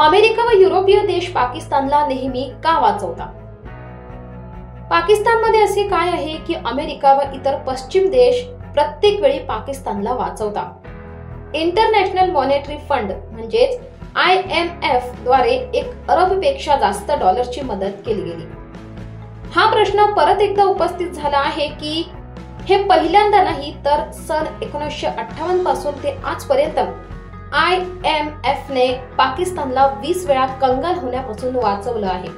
America व युरोपीय देश पाकिस्तानला नेहमी का वाचवतात? पाकिस्तानमध्ये असे काय आहे की अमेरिका व इतर पश्चिम देश प्रत्येक वेळी पाकिस्तानला वाचवतात? इंटरनॅशनल मॉनिटरी फंड म्हणजेच IMF द्वारे 1 अरबपेक्षा जास्त डॉलरची मदत केली गेली. हा प्रश्न परत एकदा उपस्थित झाला आहे की हे पहिल्यांदा नाही तर सन 1958 पासून ते आजपर्यंत IMF ने पाकिस्तानला 20 वेळा कंगाल होण्यापासून वाचवलं आहे.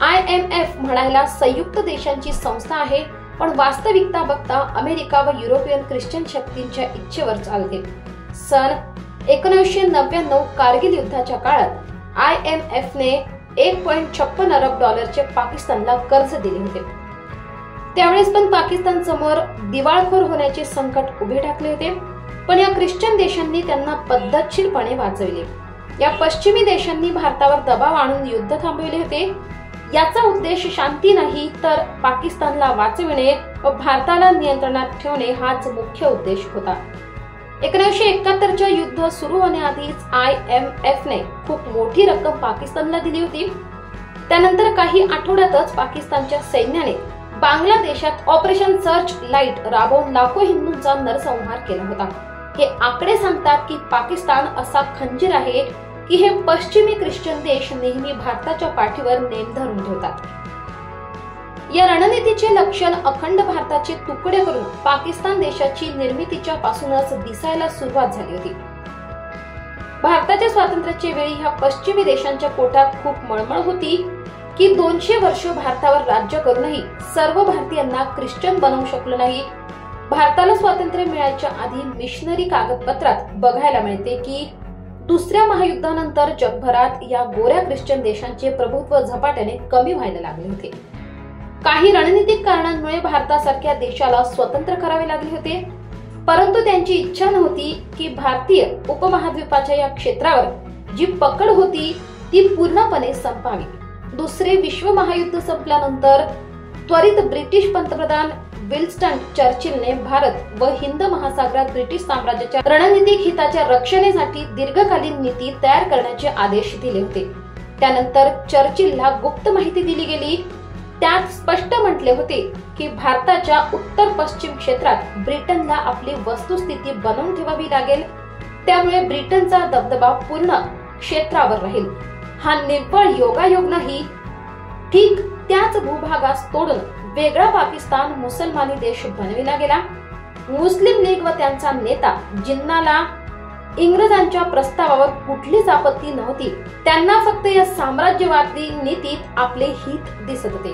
IMF म्हणायला संयुक्त देशांची संस्था आहे, पण वास्तविकता बघता अमेरिका व युरोपियन ख्रिश्चन शक्तींच्या इच्छेवर चालते. सन 1999 कारगिल युद्धाच्या काळात IMF ने 1.56 अरब डॉलरचे पाकिस्तानला कर्ज दिले होते. त्यावेळेस पण पाकिस्तान समोर दिवाळखोर होण्याचे संकट उभे ठाकले होते, पण या ख्रिश्चन देशांनी त्यांना पद्धतशीरपणे वाचविले. या पश्चिमी देशांनी भारतावर दबाव आणून युद्ध थांबविले होते. याचा उद्देश शांती नाही तर पाकिस्तानला वाचविणे व भारताला नियंत्रणात ठेवणे हाच मुख्य उद्देश होता. 1971च्या युद्ध सुरू होण्याआधीच IMF ने खूप मोठी रक्कम पाकिस्तानला दिली होती. त्यानंतर काही आठवड्यातच पाकिस्तानच्या सैन्याने बांगलादेशात ऑपरेशन सर्च लाईट राबवून लाखो हिंदूंचा नरसंहार केला होता. हे आकडे सांगतात की पाकिस्तान असा खंजीर आहे की हे पश्चिमी ख्रिश्चन देश नेहमी भारताच्या पाठीवर नेम धरून ठेवतात. या रणनीतीचे लक्षण अखंड भारताचे तुकडे करून पाकिस्तान देशाची निर्मितीच्या पासूनच दिसायला सुरुवात झाली होती. भारताच्या स्वातंत्र्याच्या वेळी ह्या पश्चिमी देशांच्या पोटात खूप मळमळ होती की 200 वर्ष भारतावर राज्य करूनही सर्व भारतीयांना ख्रिश्चन बनवू शकलो नाही. भारताला स्वातंत्र्य मिळायच्या आधी मिशनरी कागदपत्रात बघायला मिळते की दुसऱ्या महायुद्धानंतर जगभरात या गोऱ्या ख्रिश्चन देशांचे प्रभुत्व झपाट्याने कमी व्हायला लागले होते. काही रणनीतिक कारणांमुळे भारतासारख्या देशाला स्वतंत्र करावे लागले होते, परंतु त्यांची इच्छा नव्हती की भारतीय उपमहाद्वीपाच्या या क्षेत्रावर जी पकड होती ती पूर्णपणे संपावी. दुसरे विश्व महायुद्ध संपल्यानंतर त्वरित ब्रिटिश पंतप्रधान विन्स्टन चर्चिलने भारत व हिंद महासागरात ब्रिटिश साम्राज्याच्या रणनीतिक हिताच्या रक्षणेसाठी दीर्घकालीन नीती तयार करण्याचे आदेश दिले होते. त्यानंतर चर्चिलला गुप्त माहिती दिली गेली. त्यात स्पष्ट म्हटले होते की भारताच्या उत्तर पश्चिम क्षेत्रात ब्रिटनला आपली वस्तुस्थिती बनवून ठेवावी लागेल. त्यामुळे ब्रिटनचा दबदबा पूर्ण क्षेत्रावर राहील. हा निव्वळ योगायोग नाही. ठीक त्याच भूभागास तोडून वेगळा पाकिस्तान मुसलमानी देश बनविला गेला. मुस्लिम लीग व त्यांचा नेता जिन्नाला इंग्रजांच्या प्रस्तावावर कुठलीच आपत्ती नव्हती. त्यांना फक्त या साम्राज्यवादी नीतीत आपले हित दिसत होते.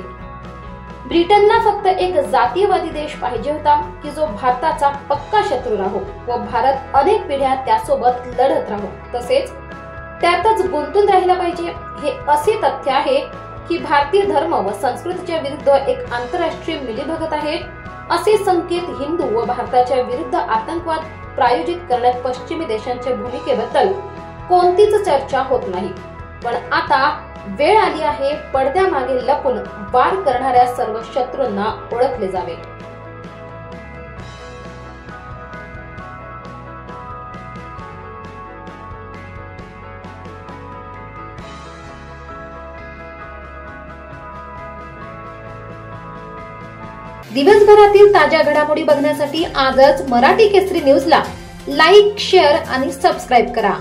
ब्रिटनला फक्त एक जातीयवादी देश पाहिजे होता की जो भारताचा पक्का शत्रू राहो व भारत अनेक पिढ्या त्यासोबत लढत राहो, तसेच त्यातच गुंतून राहिला पाहिजे. हे असे तथ्य आहे की भारतीय धर्म व संस्कृतीच्या विरुद्ध एक आंतरराष्ट्रीय मिलीभगत आहे. असे संकेत हिंदू व भारताच्या विरुद्ध आतंकवाद प्रायोजित करण्यात पश्चिमी देशांच्या भूमिकेबद्दल कोणतीच चर्चा होत नाही. पण आता वेळ आली आहे पडद्यामागे लपून वार करणाऱ्या सर्व शत्रूंना ओळखले जावे. दिवसभरातील ताज्या घडामोडी बघण्यासाठी आजच मराठी केसरी न्यूजला लाईक, शेअर आणि सबस्क्राईब करा.